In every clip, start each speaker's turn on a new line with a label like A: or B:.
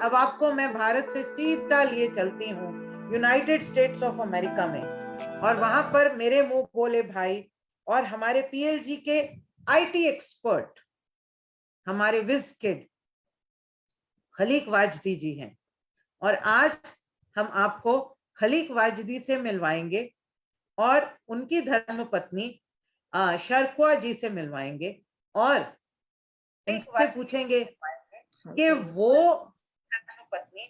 A: अब आपको मैं भारत से सीधा लिए चलती हूँ यूनाइटेड स्टेट्स ऑफ अमेरिका में, और वहां पर मेरे मुंह बोले भाई और हमारे पीएलजी के आईटी एक्सपर्ट, हमारे विज किड खलीक वाजदी जी हैं। और आज हम आपको खलीक वाजदी से मिलवाएंगे और उनकी धर्मपत्नी शर्कुआ जी से मिलवाएंगे और उनसे पूछेंगे कि वो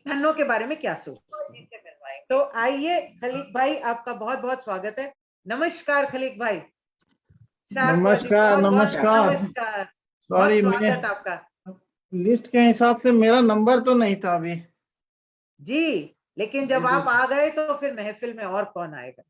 A: धन्नो के बारे में क्या सोचते हैं। तो आइए खलीक भाई, आपका बहुत बहुत स्वागत है। नमस्कार खलीक भाई।
B: नमस्कार नमस्कार।
A: नमस्कार, बहुत
B: सॉरी, मैं
A: स्वागत आपका।
B: लिस्ट के हिसाब से मेरा नंबर तो नहीं था अभी
A: जी, लेकिन जब आप आ गए तो फिर महफिल में और कौन आएगा।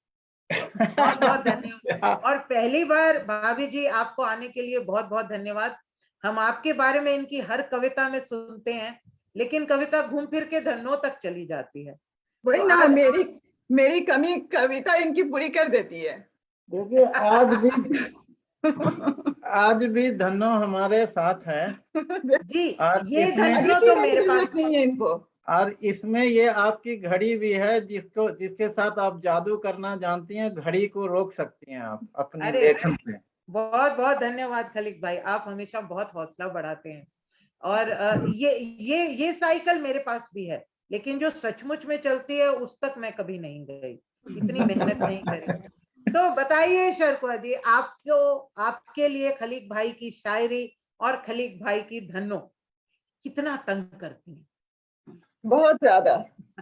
A: बहुत बहुत धन्यवाद। और पहली बार भाभी जी आपको आने के लिए बहुत बहुत धन्यवाद। हम आपके बारे में इनकी हर कविता में सुनते हैं, लेकिन कविता घूम फिर के धन्नो तक चली जाती है।
C: वही
A: तो
C: ना,
A: आज
C: मेरी कमी कविता इनकी पूरी कर देती है।
B: देखिए, आज भी धन्नो हमारे साथ है।
A: जी,
B: और
A: ये
B: इसमें
A: धन्नो तो मेरे पास
C: जरूरत नहीं है इनको।
B: और इसमें ये आपकी घड़ी भी है, जिसके साथ आप जादू करना जानती हैं। घड़ी को रोक सकती हैं आप अपने
A: अरे
B: लेखन से।
A: बहुत बहुत धन्यवाद खलीक भाई, आप हमेशा बहुत हौसला बढ़ाते हैं। और ये साइकिल मेरे पास भी है, लेकिन जो सचमुच में चलती है उस तक मैं कभी नहीं गई, इतनी मेहनत नहीं करी। तो बताइए शर्कुआ जी, आपको आपके लिए खलीक भाई की शायरी और खलीक भाई की धन्नो कितना तंग करती है?
C: बहुत ज्यादा।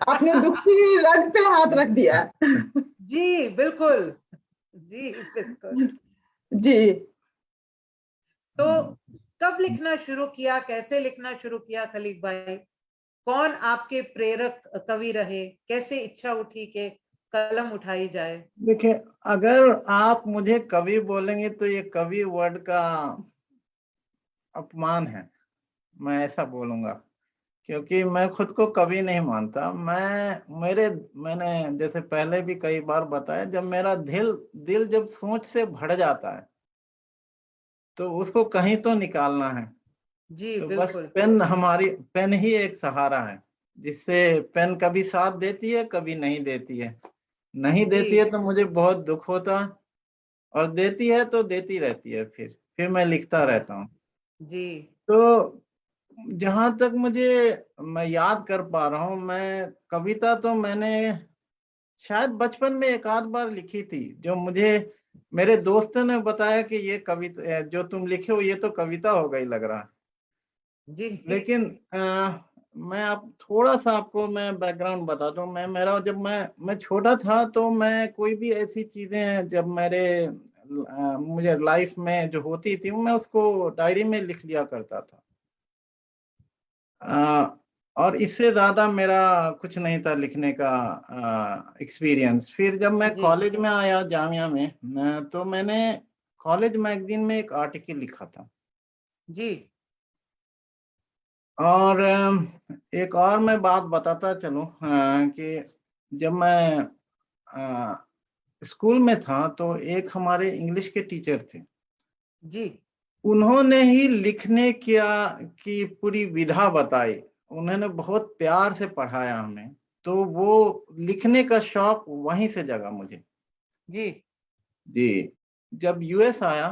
C: आपने दुखती रग पे हाथ रख दिया।
A: जी बिल्कुल, जी बिल्कुल।
C: जी,
A: तो कब लिखना शुरू किया, कैसे लिखना शुरू किया खलीक भाई? कौन आपके प्रेरक कवि रहे, कैसे इच्छा उठी कि कलम उठाई जाए?
B: देखिए, अगर आप मुझे कवि बोलेंगे तो ये कवि वर्ड का अपमान है, मैं ऐसा बोलूंगा। क्योंकि मैं खुद को कवि नहीं मानता। मैंने जैसे पहले भी कई बार बताया, जब मेरा दिल दिल जब सोच से भर जाता है तो उसको कहीं तो निकालना है।
A: जी
B: तो बस
A: बिल्कुल।
B: पेन ही एक सहारा है, जिससे पेन कभी साथ देती है, कभी नहीं देती है। नहीं
A: जी
B: देती है तो मुझे बहुत दुख होता, और देती है तो देती रहती है। फिर मैं लिखता रहता हूँ।
A: जी
B: तो जहां तक मैं याद कर पा रहा हूँ, मैं कविता तो मैंने शायद बचपन में एक आध बार लिखी थी, जो मुझे मेरे दोस्तों ने बताया कि ये कविता जो तुम लिखे हो ये तो कविता हो गई लग रहा है।
A: जी
B: लेकिन मैं अब थोड़ा सा आपको मैं बैकग्राउंड बता दूं। जब मैं छोटा था तो मैं कोई भी ऐसी चीजें हैं जब मुझे लाइफ में जो होती थी मैं उसको डायरी में लिख लिया करता था। और इससे ज्यादा मेरा कुछ नहीं था लिखने का एक्सपीरियंस। फिर जब मैं
A: जी
B: कॉलेज में आया, जामिया में, तो मैंने कॉलेज मैगजीन में एक आर्टिकल लिखा था।
A: जी
B: और एक और मैं बात बताता चलूं, कि जब मैं स्कूल में था तो एक हमारे इंग्लिश के टीचर थे।
A: जी
B: उन्होंने ही लिखने की पूरी विधा बताई। उन्होंने बहुत प्यार से पढ़ाया हमें, तो वो लिखने का शौक वहीं से जगा मुझे।
A: जी
B: जी। जब यूएस आया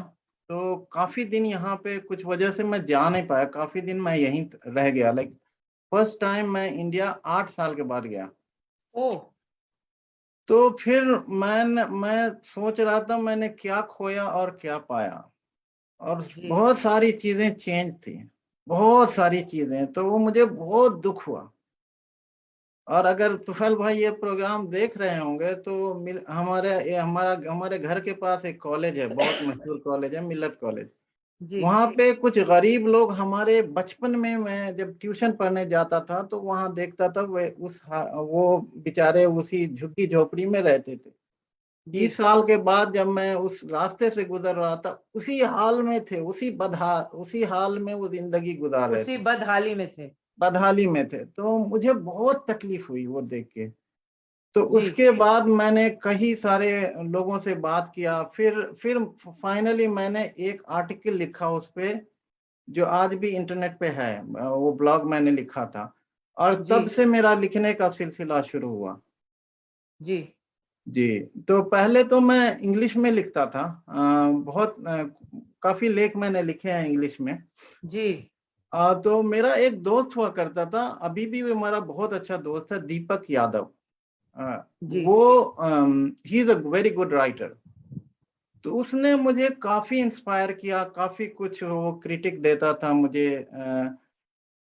B: तो काफी दिन यहाँ पे कुछ वजह से मैं जा नहीं पाया, काफी दिन मैं यहीं रह गया। लाइक फर्स्ट टाइम मैं इंडिया 8 साल के बाद गया।
A: ओ
B: तो फिर मैं सोच रहा था मैंने क्या खोया और क्या पाया। और
A: जी
B: बहुत सारी चीजें चेंज थी, बहुत सारी चीजें। तो वो मुझे बहुत दुख हुआ। और अगर तुफैल भाई ये प्रोग्राम देख रहे होंगे तो हमारे घर के पास एक कॉलेज है, बहुत मशहूर कॉलेज है, मिल्लत कॉलेज।
A: जी
B: वहाँ पे कुछ गरीब लोग, हमारे बचपन में मैं जब ट्यूशन पढ़ने जाता था तो वहाँ देखता था वो बेचारे उसी झुग्गी झोपड़ी में रहते थे।
A: जी
B: 30 साल के बाद जब मैं उस रास्ते से गुजर रहा था, उसी हाल में थे, उसी हाल में वो जिंदगी गुजार रहे
A: उसी
B: थे,
A: बदहाली में थे।
B: बदहाली में थे। तो मुझे बहुत तकलीफ हुई वो देख के। तो
A: जी
B: उसके बाद मैंने कई सारे लोगों से बात किया। फिर फाइनली मैंने एक आर्टिकल लिखा उस पे, जो आज भी इंटरनेट पे है। वो ब्लॉग मैंने लिखा था। और
A: जी
B: तब से मेरा लिखने का सिलसिला शुरू हुआ।
A: जी
B: जी, तो पहले तो मैं इंग्लिश में लिखता था। काफी लेख मैंने लिखे हैं इंग्लिश में।
A: जी
B: तो मेरा एक दोस्त हुआ करता था, अभी भी वो हमारा बहुत अच्छा दोस्त है, दीपक यादव।
A: जी
B: वो he is a very good writer. तो उसने मुझे काफी इंस्पायर किया, काफी कुछ वो क्रिटिक देता था मुझे।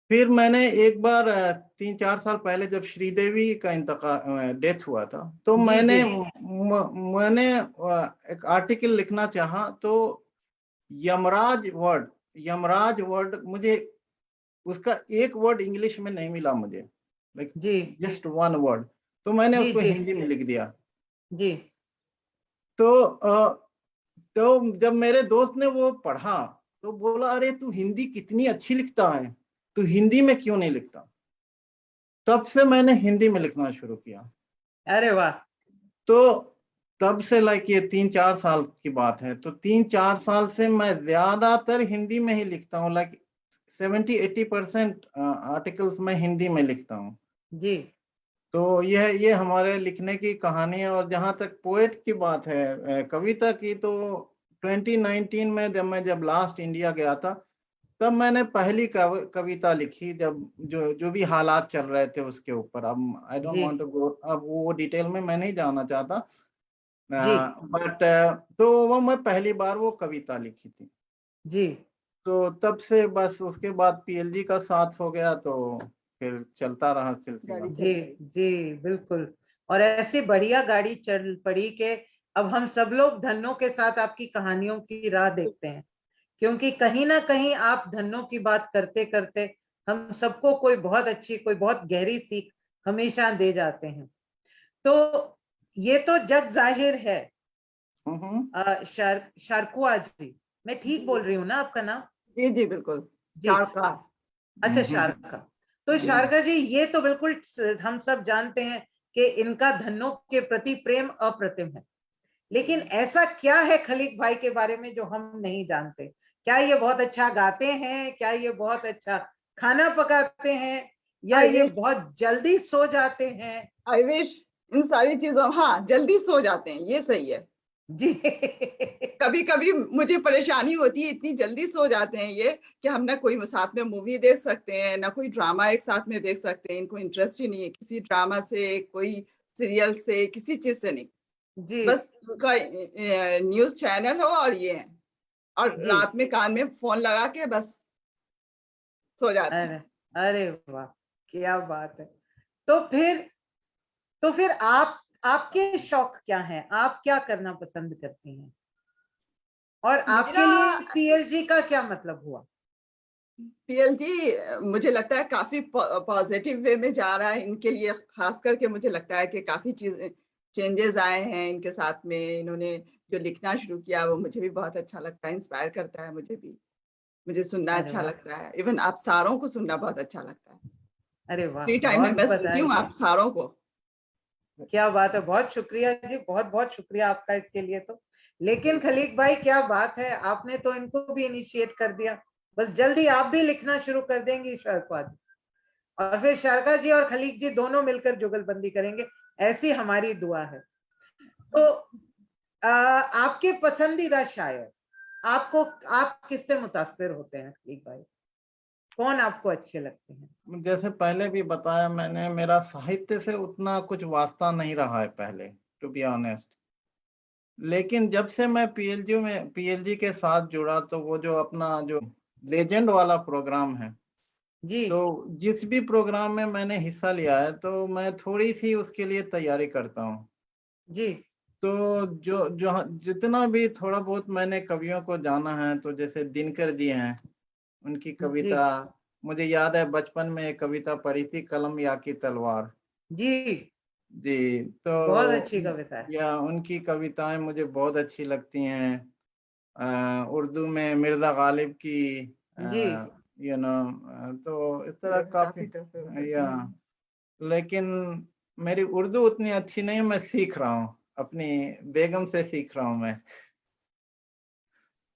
B: फिर मैंने एक बार 3-4 साल पहले जब श्रीदेवी का इंतकाल डेथ हुआ था, तो
A: जी जी
B: मैंने एक आर्टिकल लिखना चाहा। तो यमराज वर्ड मुझे उसका एक वर्ड इंग्लिश में नहीं मिला मुझे, लाइक
A: जी
B: जस्ट वन वर्ड। तो मैंने
A: जी
B: उसको
A: जी
B: हिंदी में लिख दिया।
A: जी
B: तो तो जब मेरे दोस्त ने वो पढ़ा तो बोला, अरे तू हिंदी कितनी अच्छी लिखता है, तू हिंदी में क्यों नहीं लिखता? तब से मैंने हिंदी में लिखना शुरू किया।
A: अरे वाह।
B: तो तब से लाइक ये 3-4 साल की बात है, तो 3-4 साल से मैं ज्यादातर हिंदी में ही लिखता हूँ। लाइक 70-80% आर्टिकल्स मैं हिंदी में लिखता हूँ।
A: जी
B: तो ये हमारे लिखने की कहानी है। और जहाँ तक पोएट की बात है, कविता की, तो 2019 में जब लास्ट इंडिया गया था, तब मैंने पहली कविता लिखी, जब जो भी हालात चल रहे थे उसके ऊपर। अब आई डोंट
A: जी
B: वांट टू गो, अब वो डिटेल में मैं नहीं जाना चाहता,
A: जी
B: बट तो वो मैं पहली बार वो कविता लिखी थी।
A: जी
B: तो तब से बस उसके बाद पीएलजी का साथ हो गया, तो फिर चलता रहा सिलसिला।
C: गाड़ी चल
A: जी
C: रही।
A: जी बिल्कुल। और ऐसी बढ़िया गाड़ी चल पड़ी कि अब हम सब लोग धन्यों के साथ आपकी कहानियों की राह देखते हैं, क्योंकि कहीं ना कहीं आप धन्यों की बात करते करते हम सबको कोई बहुत अच्छी, कोई बहुत गहरी सीख हमेशा दे जाते हैं। तो ये तो जग जाहिर है।
B: हम्म।
A: शारकुआ जी, मैं ठीक बोल रही हूँ ना आपका नाम?
C: जी जी बिल्कुल।
A: जी।
C: शारका।
A: अच्छा,
B: हम्म।
A: शारका। तो
C: जी
A: शारका जी, ये तो बिल्कुल हम सब जानते हैं कि इनका धन्यों के प्रति प्रेम अप्रतिम है। लेकिन ऐसा क्या है खलीक भाई के बारे में जो हम नहीं जानते? क्या ये बहुत अच्छा गाते हैं? क्या ये बहुत अच्छा खाना पकाते हैं? या
C: आई
A: ये
C: विश।
A: बहुत जल्दी सो जाते हैं?
C: I wish. इन सारी चीजों, हाँ, जल्दी सो जाते हैं, ये सही है।
A: जी
C: कभी कभी मुझे परेशानी होती है, इतनी जल्दी सो जाते हैं ये कि हम ना कोई साथ में मूवी देख सकते हैं, ना कोई ड्रामा एक साथ में देख सकते हैं। इनको इंटरेस्ट ही नहीं है किसी ड्रामा से, कोई सीरियल से, किसी चीज से नहीं।
A: जी
C: बस उनका न्यूज चैनल हो और ये है, और
A: जी।
C: रात में कान में फोन लगा के बस सो जाते
A: अरे
C: हैं।
A: अरे वाह, क्या बात है। तो फिर आप, आपके शौक क्या हैं? आप क्या करना पसंद करती हैं? और
C: मेरा
A: आपके लिए पीएलजी का क्या मतलब हुआ?
C: पीएलजी मुझे लगता है काफी पॉजिटिव वे में जा रहा है इनके लिए। खास करके मुझे लगता है कि काफी चीजें चेंजेस आए हैं इनके साथ में। इन्होंने जो लिखना शुरू किया वो मुझे भी बहुत अच्छा लगता है, इंस्पायर करता है मुझे भी। मुझे सुनना
A: अरे
C: अच्छा
A: वाह,
C: लगता है, इवन आप सारों को सुनना बहुत अच्छा लगता है।
A: अरे वाह,
C: फ्री टाइम में
A: बहुत
C: मैं सुनती हूँ
A: बधाई।
C: आप सारों को।
A: क्या बात है, बहुत शुक्रिया जी, बहुत बहुत शुक्रिया आपका इसके लिए। तो लेकिन खलीक भाई, क्या बात है, आपने तो इनको भी इनिशिएट कर दिया। बस जल्दी आप भी लिखना शुरू कर देंगी शारका जी, और फिर शारका जी और खलीक जी दोनों मिलकर जुगलबंदी करेंगे, ऐसी हमारी दुआ है। तो आपके पसंदीदा शायर, आपको, आप किससे मुतासिर होते हैं खलीक भाई? कौन आपको अच्छे लगते हैं?
B: जैसे पहले भी बताया मैंने, मेरा साहित्य से उतना कुछ वास्ता नहीं रहा है पहले, टू बी ऑनेस्ट। लेकिन जब से मैं पीएलजी के साथ जुड़ा, तो वो जो अपना जो लेजेंड वाला प्रोग्राम है,
A: जी
B: तो जिस भी प्रोग्राम में मैंने हिस्सा लिया है, तो मैं थोड़ी सी उसके लिए तैयारी करता हूँ।
A: जी
B: तो जो जो जितना भी थोड़ा बहुत मैंने कवियों को जाना है, तो जैसे दिनकर जी हैं, उनकी
A: जी
B: कविता मुझे याद है, बचपन में एक कविता पढ़ी थी, कलम या की तलवार।
A: जी,
B: जी,
A: बहुत
B: तो
A: अच्छी कविता है।
B: या उनकी कविताएं मुझे बहुत अच्छी लगती हैं। उर्दू में मिर्जा गालिब की,
A: जी
B: तो इस तरह काफी,
C: काफी टफ है।
B: या लेकिन मेरी उर्दू उतनी अच्छी नहीं है, मैं सीख रहा हूँ, अपनी बेगम से सीख रहा हूँ मैं।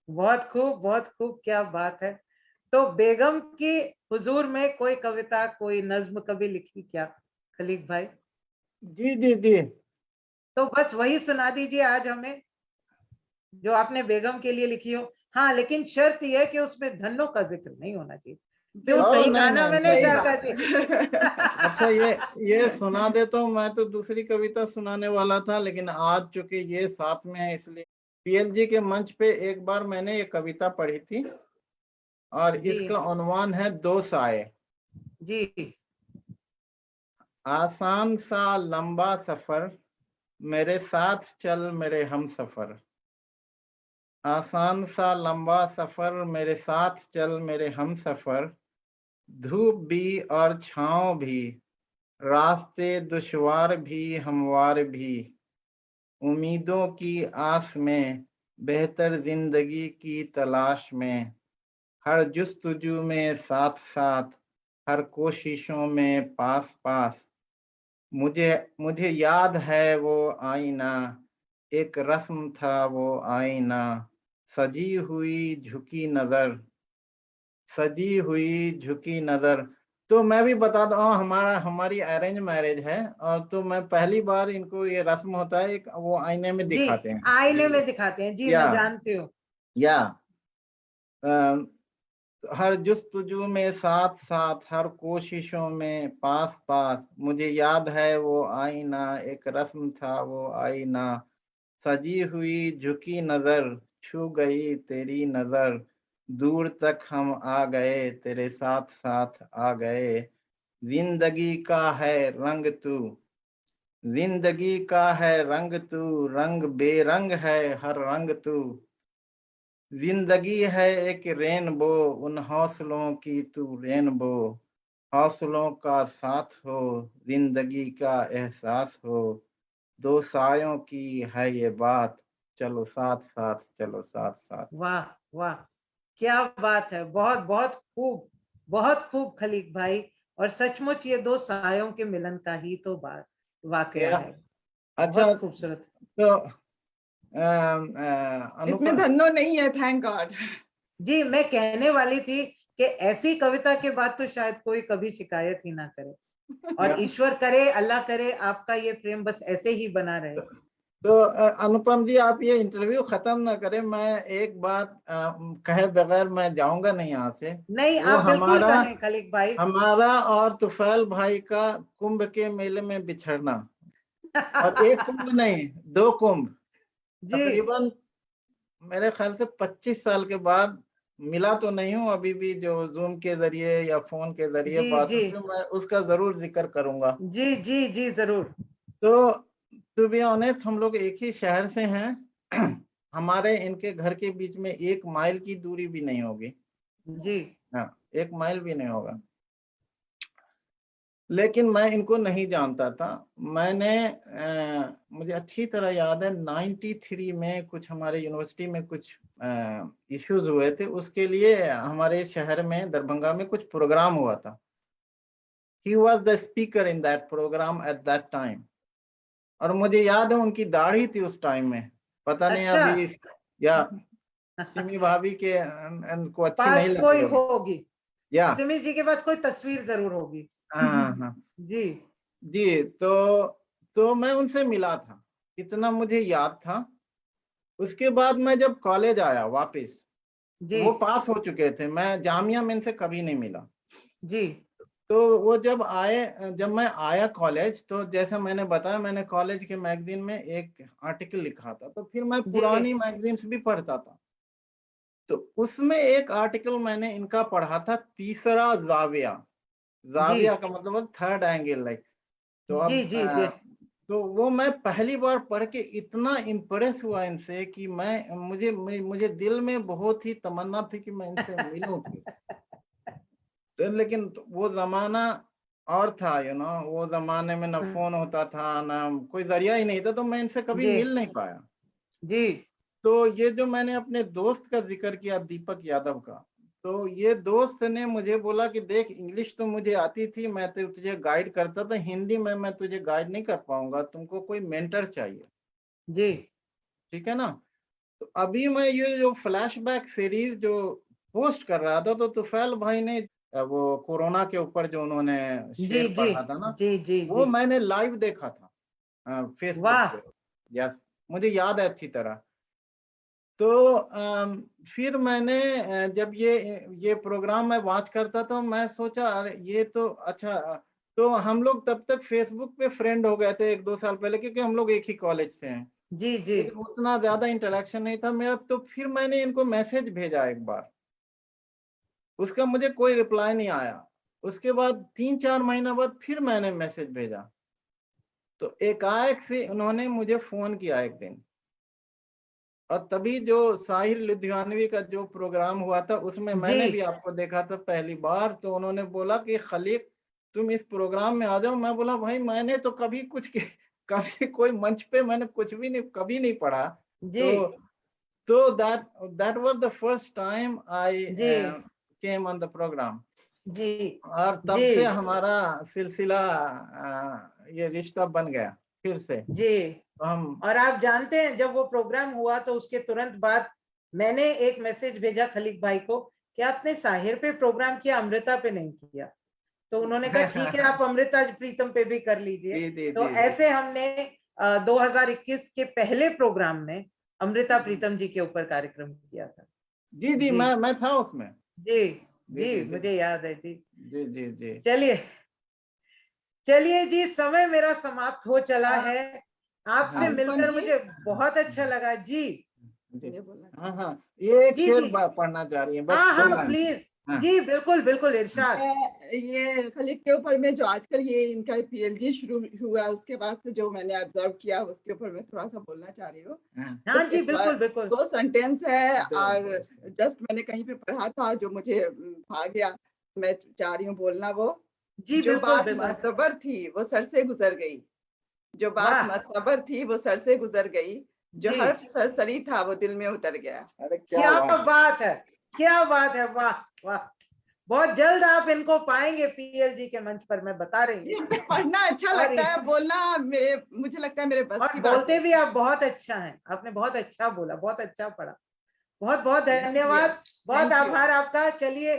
A: बहुत खूब, बहुत खूब, क्या बात है। तो बेगम की हुजूर में कोई कविता, कोई नज्म कभी लिखी क्या खलीक भाई?
B: जी जी जी।
A: तो बस वही सुना दीजिए आज हमें, जो आपने बेगम के लिए लिखी हो। हाँ, लेकिन शर्त यह है कि उसमें धन्नो का जिक्र नहीं होना चाहिए। क्यों, सही
B: नहीं
A: कहा ना
B: नहीं
A: मैंने
C: सही
B: नहीं।
A: चाका
C: बात
A: जी?
B: अच्छा, ये सुना देता हूँ। मैं तो दूसरी कविता सुनाने वाला था, लेकिन आज चूंकि ये साथ में है इसलिए। पीएलजी के मंच पे एक बार मैंने ये कविता पढ़ी थी और
A: जी
B: इसका उन्वान है दो साए।
A: जी।
B: आसान सा लंबा सफर, मेरे साथ चल मेरे हम सफर। आसान सा लंबा सफर, मेरे साथ चल मेरे हम सफर। धूप भी और छांव भी, रास्ते दुश्वार भी हमवार भी। उम्मीदों की आस में, बेहतर जिंदगी की तलाश में। हर जुस्तजू में साथ साथ, हर कोशिशों में पास पास। मुझे मुझे याद है वो आईना, एक रस्म था वो आईना। सजी हुई झुकी नजर, सजी हुई झुकी नजर। तो मैं भी बताता हूँ, हमारी अरेंज मैरिज है, और तो मैं पहली बार इनको ये रस्म होता है, एक वो आईने में
A: जी,
B: दिखाते हैं।
A: आईने में दिखाते हैं जी,
B: या
A: मैं जानती हूँ।
B: या हर जुस्तजू में साथ साथ, हर कोशिशों में पास पास। मुझे याद है वो आईना, एक रस्म था वो आईना। सजी हुई झुकी नजर, छू गई तेरी नजर। दूर तक हम आ गए, तेरे साथ साथ आ गए। जिंदगी का है रंग तू, जिंदगी का है रंग तू। रंग बेरंग है हर रंग तू। जिंदगी है एक रेनबो, उन हौसलों की तू रेनबो। हौसलों का साथ हो, जिंदगी का एहसास हो। दो सायों की है ये बात, चलो साथ साथ, चलो साथ साथ।
A: वाह वाह, क्या बात है, बहुत बहुत खूब, बहुत खूब खलीक भाई। और सचमुच ये दो सायों के मिलन का ही तो बात वाकया
B: या
A: है।
B: अच्छा,
A: बहुत खूबसूरत।
B: तो
C: इसमें
B: अनुपम।
C: धन्नो नहीं है, थैंक गॉड।
A: जी, मैं कहने वाली थी कि ऐसी कविता के बाद तो शायद कोई कभी शिकायत ही ना करे। और
B: या
A: ईश्वर करे, अल्लाह करे, आपका ये प्रेम बस ऐसे ही बना रहे।
B: तो अनुपम जी, आप ये इंटरव्यू खत्म ना करें, मैं एक बात कहे बगैर मैं जाऊंगा नहीं यहाँ से।
A: नहीं,
B: वो
A: आप बिल्कुल
B: हमारा
A: कहें खलीक भाई।
B: हमारा और तुफैल भाई का कुंभ के मेले में बिछड़ना, और एक कुंभ नहीं, दो कुंभ।
A: जी
B: तकरीबन मेरे ख्याल से 25 साल के बाद मिला तो नहीं हूँ अभी भी, जो जूम के जरिए या फोन के जरिए
A: जी
B: बात
A: जी
B: होती है, मैं उसका जरूर जिक्र करूंगा।
A: जी जी जी, जरूर।
B: तो टू बी ऑनेस्ट, हम लोग एक ही शहर से हैं। हमारे इनके घर के बीच में 1 माइल की दूरी भी नहीं होगी।
A: जी
B: हाँ, 1 माइल भी नहीं होगा। लेकिन मैं इनको नहीं जानता था। मैंने मुझे अच्छी तरह याद है, 93 में कुछ हमारे यूनिवर्सिटी में कुछ इश्यूज हुए थे, उसके लिए हमारे शहर में दरभंगा में कुछ प्रोग्राम हुआ था। He was the speaker in that program at that time. और मुझे याद है उनकी दाढ़ी थी उस टाइम में, पता नहीं
A: अच्छा।
B: अभी, या सिमी भाभी के को अच्छी नहीं
A: पास
B: लगी
A: कोई
B: होगी।
A: होगी,
B: या
A: सिमी जी के पास कोई तस्वीर जरूर होगी।
B: हाँ हाँ
A: जी
B: जी। तो मैं उनसे मिला था, इतना मुझे याद था। उसके बाद मैं जब कॉलेज आया वापस,
A: जी
B: वो पास हो चुके थे, मैं जामिया में इनसे कभी नहीं मिला।
A: जी
B: तो वो जब मैं आया कॉलेज, तो जैसा मैंने बताया, मैंने कॉलेज के मैगजीन में एक आर्टिकल लिखा था, तो फिर मैं
A: जी
B: पुरानी मैगजीन्स भी पढ़ता था। तो उसमें एक आर्टिकल मैंने इनका पढ़ा था, तीसरा जाविया।
A: जी
B: जाविया का मतलब थर्ड एंगल, लाइक। तो
A: जी
B: अब
A: जी जी
B: तो वो मैं पहली बार पढ़ के इतना इम्प्रेस हुआ इनसे कि मुझे दिल में बहुत ही तमन्ना थी कि मैं इनसे मिलूं फिर। तो लेकिन वो जमाना और था, वो जमाने में ना फोन होता था, ना कोई जरिया ही नहीं था, तो मैं इनसे कभी
A: जी
B: मिल नहीं पाया।
A: जी
B: तो ये जो मैंने अपने दोस्त का जिक्र किया, दीपक यादव का, तो ये दोस्त ने मुझे बोला कि देख, इंग्लिश तो मुझे आती थी, मैं तो तुझे गाइड करता था, हिंदी में मैं तुझे गाइड नहीं कर पाऊंगा, तुमको कोई मेंटर चाहिए।
A: जी
B: ठीक है ना। तो अभी मैं ये जो फ्लैशबैक सीरीज जो पोस्ट कर रहा था तो तुफैल भाई ने वो कोरोना के ऊपर जो उन्होंने
A: जी
B: शेर
A: जी
B: पढ़ा था ना,
A: जी जी
B: वो
A: जी।
B: मैंने लाइव देखा था फेसबुक
A: वाह।
B: पे। यस, मुझे याद है अच्छी तरह। तो फिर मैंने जब ये प्रोग्राम मैं वॉच करता था, मैं सोचा अरे ये तो अच्छा। तो हम लोग तब तक फेसबुक पे फ्रेंड हो गए थे 1-2 साल पहले, क्योंकि हम लोग एक ही कॉलेज से हैं,
A: जी जी
B: लेकिन उतना ज्यादा इंटरेक्शन नहीं था मेरा। तो फिर मैंने इनको मैसेज भेजा एक बार, उसका मुझे कोई रिप्लाई नहीं आया। उसके बाद 3-4 महीना बाद फिर मैंने मैसेज भेजा, तो एकाएक से उन्होंने मुझे फोन किया एक दिन। और तभी जो साहिर लुधियानवी का जो प्रोग्राम हुआ था उसमें मैंने भी
A: जी
B: आपको देखा था पहली बार। तो उन्होंने बोला कि खलीक तुम इस प्रोग्राम में आ जाओ। मैं बोला भाई मैंने तो कभी कभी कोई मंच पे मैंने कुछ भी नहीं, कभी नहीं पढ़ा।
A: जी
B: तो that was the first time I
A: जी
B: केम ऑन द प्रोग्राम।
A: जी
B: और तब
A: जी
B: से हमारा सिलसिला ये रिश्ता बन गया फिर से।
A: जी।
B: तो हम
A: और आप जानते हैं जब वो प्रोग्राम हुआ तो उसके तुरंत बाद मैंने एक मैसेज भेजा खलीक भाई को कि आपने साहिर पे प्रोग्राम किया, अमृता पे नहीं किया। तो उन्होंने कहा ठीक है, आप अमृता प्रीतम पे भी कर लीजिए।
B: जी जी
A: तो
B: जी जी
A: ऐसे हमने 2021 के पहले प्रोग्राम में अमृता प्रीतम जी के ऊपर कार्यक्रम किया था।
B: जी जी,
A: जी
B: मैं था उसमें।
A: जी
B: जी
A: जी
B: जी जी
A: मुझे याद है जी।
B: जी जी जी।
A: चलिए चलिए जी, समय मेरा समाप्त हो चला
C: हाँ,
A: है। आपसे
B: हाँ
C: अनुपम
A: मिलकर
C: जी,
A: मुझे बहुत अच्छा लगा जी।
B: जी।
C: ये बोलना
B: हाँ हाँ, ये एक
A: जी
B: शेर
A: जी
B: पढ़ना चाह रही है, बस
A: हाँ
B: दो
A: हाँ
B: लाइन।
A: प्लीज।
B: हाँ
A: जी बिल्कुल बिल्कुल इरशाद।
C: ये खलीक के ऊपर में जो आजकल ये इनका पीएलजी शुरू हुआ उसके बाद से जो मैंने ऑब्जर्व किया उसके ऊपर मैं थोड़ा सा बोलना चाह रही हूँ।
B: हाँ,
A: हाँ
C: कुछ
A: जी
C: एक
A: बिल्कुल बिल्कुल।
C: दो सेंटेंस है
B: दो
C: और
B: दो।
C: जस्ट मैंने कहीं पे पढ़ा था जो मुझे भा गया, मैं चाह रही हूँ बोलना वो।
A: जी
C: जो
A: बिल्कुल
C: बात
A: बिल्कुल।
C: महतबर थी वो सर से गुजर गई, जो बात
A: वाह
C: महतबर थी वो सर से गुजर गई, जो
A: जी,
C: हर्फ सरसरी था वो दिल में उतर गया।
B: अरे क्या
A: क्या
B: बात।
A: बात है, क्या बात है, वाह वाह। बहुत जल्द आप इनको पाएंगे पीएलजी के मंच पर, मैं बता रही
C: ये
A: हूँ।
C: पढ़ना अच्छा
A: और
C: लगता है, बोलना मेरे मुझे लगता है मेरे बस
A: और
C: की बात
A: बोलते
C: नहीं
A: भी
C: है।
A: आप बहुत अच्छा हैं, आपने बहुत अच्छा बोला, बहुत अच्छा पढ़ा। बहुत बहुत
C: शुक्रिया,
A: धन्यवाद, बहुत
C: थैंक यू।
A: आभार आपका। चलिए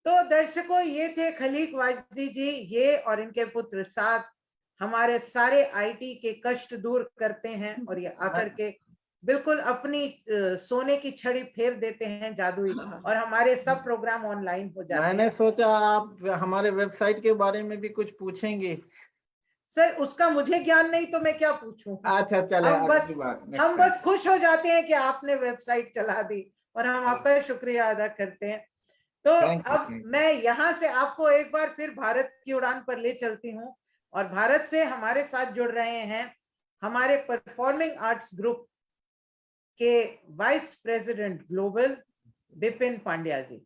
A: तो दर्शकों, ये थे खलीक वाजदी जी, ये और इनके पुत्र साथ हमारे सारे आईटी के कष्ट दूर करते हैं, और ये आकर के बिल्कुल अपनी सोने की छड़ी फेर देते हैं जादुई, और हमारे सब प्रोग्राम ऑनलाइन हो जाते
B: मैंने
A: हैं।
B: सोचा आप हमारे वेबसाइट के बारे में भी कुछ पूछेंगे।
A: सर उसका मुझे ज्ञान नहीं तो मैं क्या पूछूं।
B: अच्छा चले,
A: हम
B: अगली
A: बस
B: बार नेक्स्ट
A: हम
B: टाइम।
A: बस खुश हो जाते हैं कि आपने वेबसाइट चला दी, और हम आपका शुक्रिया अदा करते हैं। तो
B: थैंक यू
A: अब
B: थैंक यू।
A: मैं यहाँ से आपको एक बार फिर भारत की उड़ान पर ले चलती हूँ, और भारत से हमारे साथ जुड़ रहे हैं हमारे परफॉर्मिंग आर्ट्स ग्रुप के vice president global, Vipin Pandya जी।